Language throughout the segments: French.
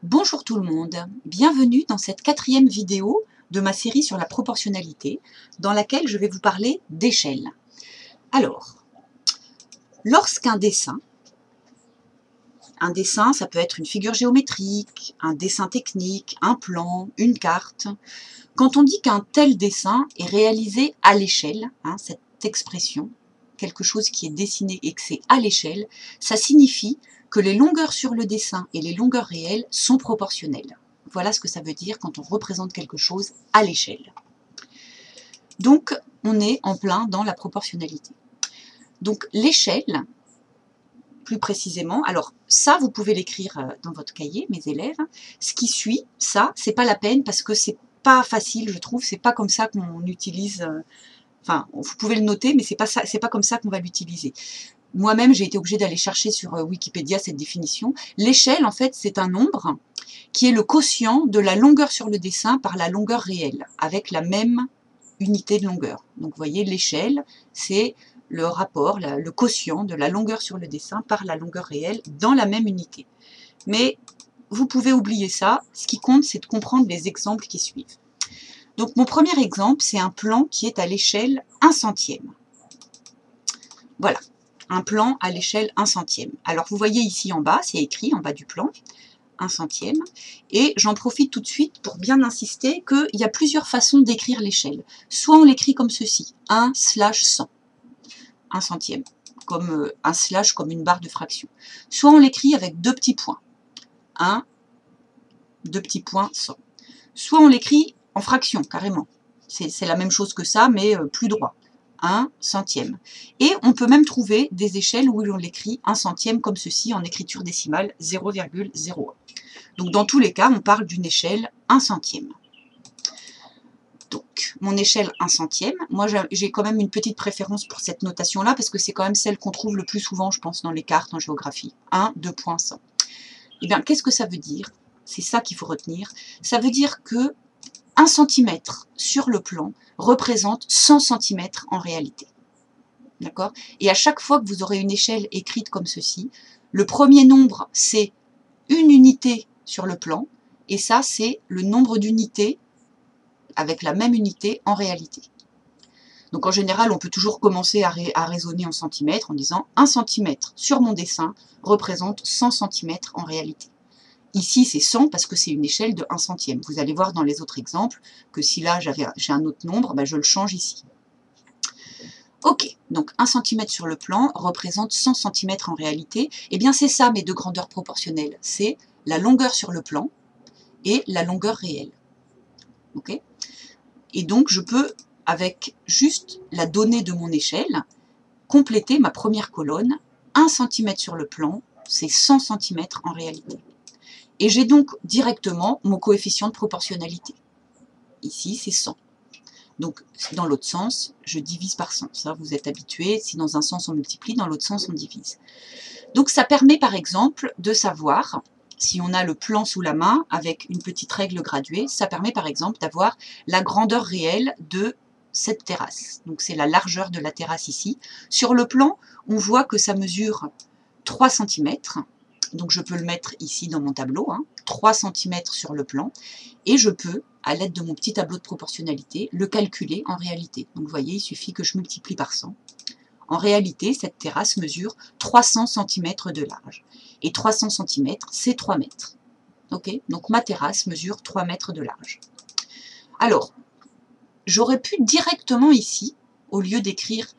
Bonjour tout le monde, bienvenue dans cette 4e vidéo de ma série sur la proportionnalité, dans laquelle je vais vous parler d'échelle. Alors, lorsqu'un dessin, ça peut être une figure géométrique, un dessin technique, un plan, une carte. Quand on dit qu'un tel dessin est réalisé à l'échelle, cette expression, quelque chose qui est dessiné et que c'est à l'échelle, ça signifie que les longueurs sur le dessin et les longueurs réelles sont proportionnelles. Voilà ce que ça veut dire quand on représente quelque chose à l'échelle. Donc, on est en plein dans la proportionnalité. Donc, l'échelle, plus précisément, alors ça, vous pouvez l'écrire dans votre cahier, mes élèves. Ce qui suit, ça, c'est pas la peine parce que c'est pas facile, je trouve, c'est pas comme ça qu'on utilise... Enfin, vous pouvez le noter, mais c'est pas comme ça qu'on va l'utiliser. Moi-même, j'ai été obligée d'aller chercher sur Wikipédia cette définition. L'échelle, en fait, c'est un nombre qui est le quotient de la longueur sur le dessin par la longueur réelle, avec la même unité de longueur. Donc, vous voyez, l'échelle, c'est le rapport, le quotient de la longueur sur le dessin par la longueur réelle dans la même unité. Mais vous pouvez oublier ça. Ce qui compte, c'est de comprendre les exemples qui suivent. Donc, mon premier exemple, c'est un plan qui est à l'échelle 1 centième. Voilà, un plan à l'échelle 1 centième. Alors, vous voyez ici en bas, c'est écrit en bas du plan, 1 centième. Et j'en profite tout de suite pour bien insister qu'il y a plusieurs façons d'écrire l'échelle. Soit on l'écrit comme ceci, 1/100, 1 centième, comme un slash, comme une barre de fraction. Soit on l'écrit avec deux petits points, 1, 2 petits points, 100. Soit on l'écrit en fraction, carrément. C'est la même chose que ça, mais plus droit. 1 centième. Et on peut même trouver des échelles où on l'écrit 1 centième comme ceci en écriture décimale 0,01. Donc dans tous les cas, on parle d'une échelle 1 centième. Donc mon échelle 1 centième, moi j'ai quand même une petite préférence pour cette notation-là parce que c'est quand même celle qu'on trouve le plus souvent, je pense, dans les cartes en géographie. 1, 2,100. Eh bien, qu'est-ce que ça veut dire? C'est ça qu'il faut retenir. Ça veut dire que 1 cm sur le plan représente 100 cm en réalité. D'accord? Et à chaque fois que vous aurez une échelle écrite comme ceci, le premier nombre, c'est une unité sur le plan, et ça, c'est le nombre d'unités avec la même unité en réalité. Donc en général, on peut toujours commencer à raisonner en centimètres en disant 1 cm sur mon dessin représente 100 cm en réalité. Ici, c'est 100 parce que c'est une échelle de 1 centième. Vous allez voir dans les autres exemples que si là, j'ai un autre nombre, ben je le change ici. Ok, donc 1 cm sur le plan représente 100 cm en réalité. Eh bien, c'est ça mes deux grandeurs proportionnelles. C'est la longueur sur le plan et la longueur réelle. Ok? Et donc, je peux, avec juste la donnée de mon échelle, compléter ma première colonne. 1 cm sur le plan, c'est 100 cm en réalité. Et j'ai donc directement mon coefficient de proportionnalité. Ici, c'est 100. Donc, dans l'autre sens, je divise par 100. Ça, vous êtes habitués. Si dans un sens, on multiplie, dans l'autre sens, on divise. Donc, ça permet, par exemple, de savoir, si on a le plan sous la main, avec une petite règle graduée, ça permet, par exemple, d'avoir la grandeur réelle de cette terrasse. Donc, c'est la largeur de la terrasse ici. Sur le plan, on voit que ça mesure 3 cm. Donc je peux le mettre ici dans mon tableau, 3 cm sur le plan, et je peux, à l'aide de mon petit tableau de proportionnalité, le calculer en réalité. Donc vous voyez, il suffit que je multiplie par 100. En réalité, cette terrasse mesure 300 cm de large. Et 300 cm, c'est 3 mètres. Okay, donc ma terrasse mesure 3 mètres de large. Alors, j'aurais pu directement ici, au lieu d'écrire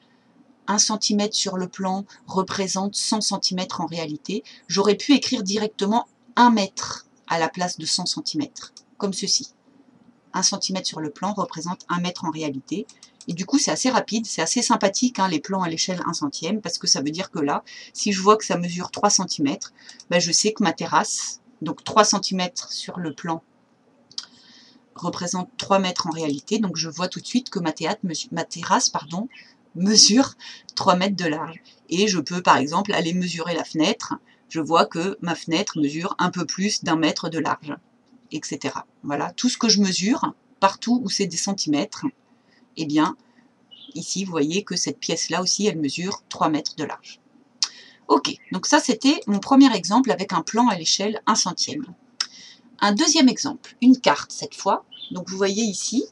1 cm sur le plan représente 100 cm en réalité, j'aurais pu écrire directement 1 mètre à la place de 100 cm, comme ceci. 1 cm sur le plan représente 1 mètre en réalité. Et du coup, c'est assez rapide, c'est assez sympathique, les plans à l'échelle 1 centième, parce que ça veut dire que là, si je vois que ça mesure 3 cm, ben je sais que ma terrasse, donc 3 cm sur le plan, représente 3 mètres en réalité, donc je vois tout de suite que ma terrasse mesure 3 mètres de large. Et je peux par exemple aller mesurer la fenêtre, je vois que ma fenêtre mesure un peu plus d'1 mètre de large, etc. Voilà, tout ce que je mesure, partout où c'est des centimètres, eh bien, ici vous voyez que cette pièce-là aussi, elle mesure 3 mètres de large. Ok, donc ça c'était mon premier exemple avec un plan à l'échelle 1 centième. Un deuxième exemple, une carte cette fois. Donc vous voyez ici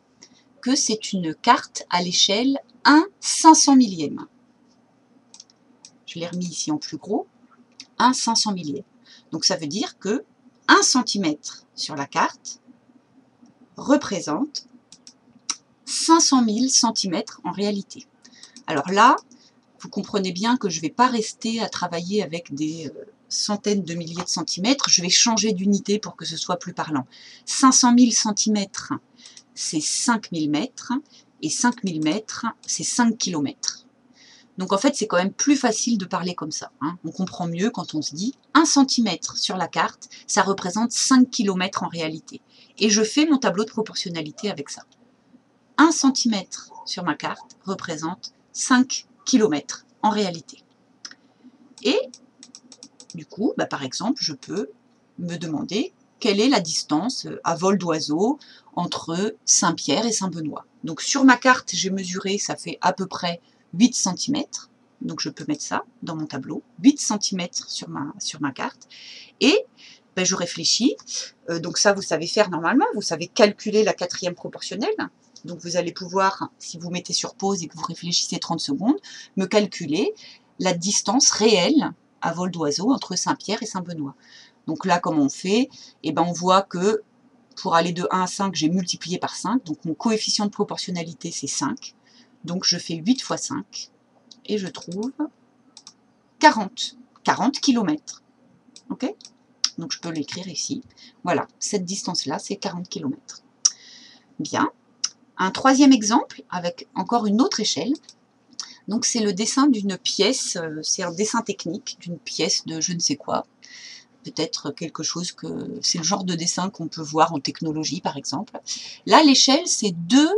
que c'est une carte à l'échelle 1/500 millième. Je l'ai remis ici en plus gros, 1/500 millième. Donc ça veut dire que 1 cm sur la carte représente 500 000 cm en réalité. Alors là, vous comprenez bien que je ne vais pas rester à travailler avec des centaines de milliers de centimètres, je vais changer d'unité pour que ce soit plus parlant. 500 000 cm, c'est 5000 mètres, et 5000 mètres, c'est 5 km. Donc en fait, c'est quand même plus facile de parler comme ça. Hein. On comprend mieux quand on se dit 1 cm sur la carte, ça représente 5 km en réalité. Et je fais mon tableau de proportionnalité avec ça. 1 cm sur ma carte représente 5 km en réalité. Et du coup, bah, par exemple, je peux me demander quelle est la distance à vol d'oiseau entre Saint-Pierre et Saint-Benoît. Donc sur ma carte, j'ai mesuré, ça fait à peu près 8 cm. Donc je peux mettre ça dans mon tableau, 8 cm sur ma carte. Et ben, je réfléchis, donc ça vous savez faire normalement, vous savez calculer la quatrième proportionnelle. Donc vous allez pouvoir, si vous mettez sur pause et que vous réfléchissez 30 secondes, me calculer la distance réelle à vol d'oiseau entre Saint-Pierre et Saint-Benoît. Donc là, comment on fait? Eh ben, on voit que pour aller de 1 à 5, j'ai multiplié par 5. Donc mon coefficient de proportionnalité, c'est 5. Donc je fais 8 fois 5 et je trouve 40 km. Ok? Donc je peux l'écrire ici. Voilà, cette distance-là, c'est 40 km. Bien. Un troisième exemple, avec encore une autre échelle. Donc c'est le dessin d'une pièce, c'est un dessin technique d'une pièce de je ne sais quoi. Peut-être quelque chose que... C'est le genre de dessin qu'on peut voir en technologie, par exemple. Là, l'échelle, c'est 2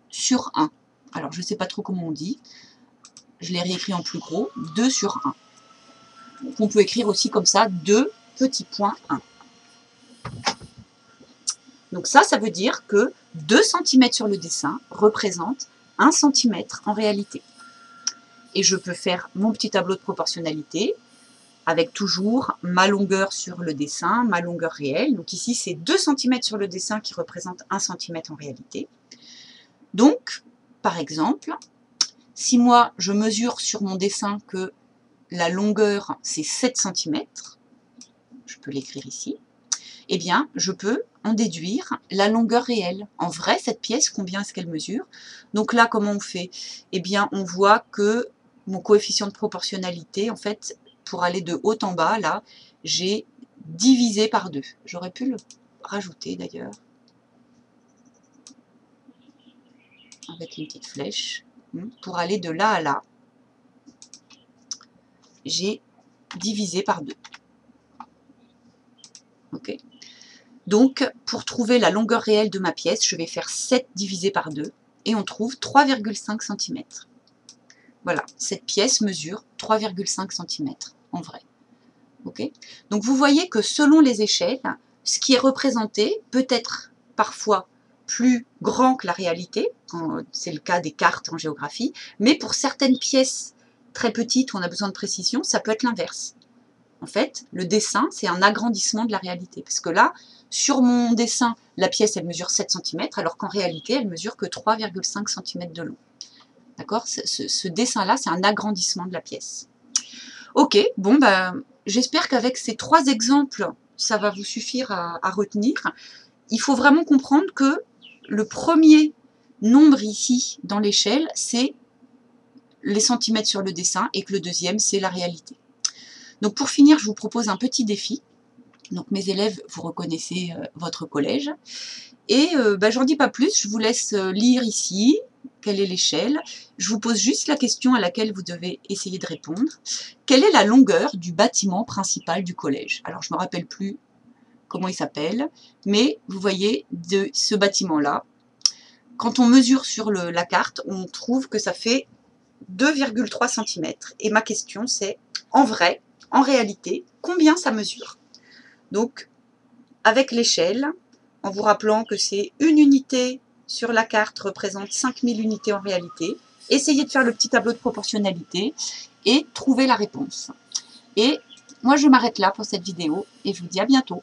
sur 1. Alors, je ne sais pas trop comment on dit. Je l'ai réécrit en plus gros. 2 sur 1. Donc, on peut écrire aussi comme ça, 2 petits points 1. Donc ça veut dire que 2 cm sur le dessin représente 1 cm en réalité. Et je peux faire mon petit tableau de proportionnalité avec toujours ma longueur sur le dessin, ma longueur réelle. Donc ici, c'est 2 cm sur le dessin qui représente 1 cm en réalité. Donc, par exemple, si moi, je mesure sur mon dessin que la longueur, c'est 7 cm, je peux l'écrire ici, eh bien, je peux en déduire la longueur réelle. En vrai, cette pièce, combien est-ce qu'elle mesure? Donc là, comment on fait? Eh bien, on voit que mon coefficient de proportionnalité, en fait, pour aller de haut en bas, là, j'ai divisé par 2. J'aurais pu le rajouter d'ailleurs, avec une petite flèche. Pour aller de là à là, j'ai divisé par 2. Ok. Donc, pour trouver la longueur réelle de ma pièce, je vais faire 7 divisé par 2 et on trouve 3,5 cm. Voilà, cette pièce mesure 3,5 cm en vrai. Okay. Donc, vous voyez que selon les échelles, ce qui est représenté peut être parfois plus grand que la réalité, c'est le cas des cartes en géographie, mais pour certaines pièces très petites où on a besoin de précision, ça peut être l'inverse. En fait, le dessin, c'est un agrandissement de la réalité. Parce que là, sur mon dessin, la pièce, elle mesure 7 cm, alors qu'en réalité, elle mesure que 3,5 cm de long. D'accord? Ce dessin-là, c'est un agrandissement de la pièce. Ok, bon, bah, j'espère qu'avec ces 3 exemples, ça va vous suffire à retenir. Il faut vraiment comprendre que le premier nombre ici, dans l'échelle, c'est les centimètres sur le dessin, et que le deuxième, c'est la réalité. Donc pour finir, je vous propose un petit défi. Donc mes élèves, vous reconnaissez votre collège. Et j'en dis pas plus, je vous laisse lire ici quelle est l'échelle. Je vous pose juste la question à laquelle vous devez essayer de répondre. Quelle est la longueur du bâtiment principal du collège? Alors je ne me rappelle plus comment il s'appelle, mais vous voyez, de ce bâtiment-là, quand on mesure sur la carte, on trouve que ça fait 2,3 cm. Et ma question c'est, en vrai, en réalité, combien ça mesure? Donc, avec l'échelle, en vous rappelant que c'est une unité sur la carte représente 5000 unités en réalité, essayez de faire le petit tableau de proportionnalité et trouver la réponse. Et moi, je m'arrête là pour cette vidéo et je vous dis à bientôt.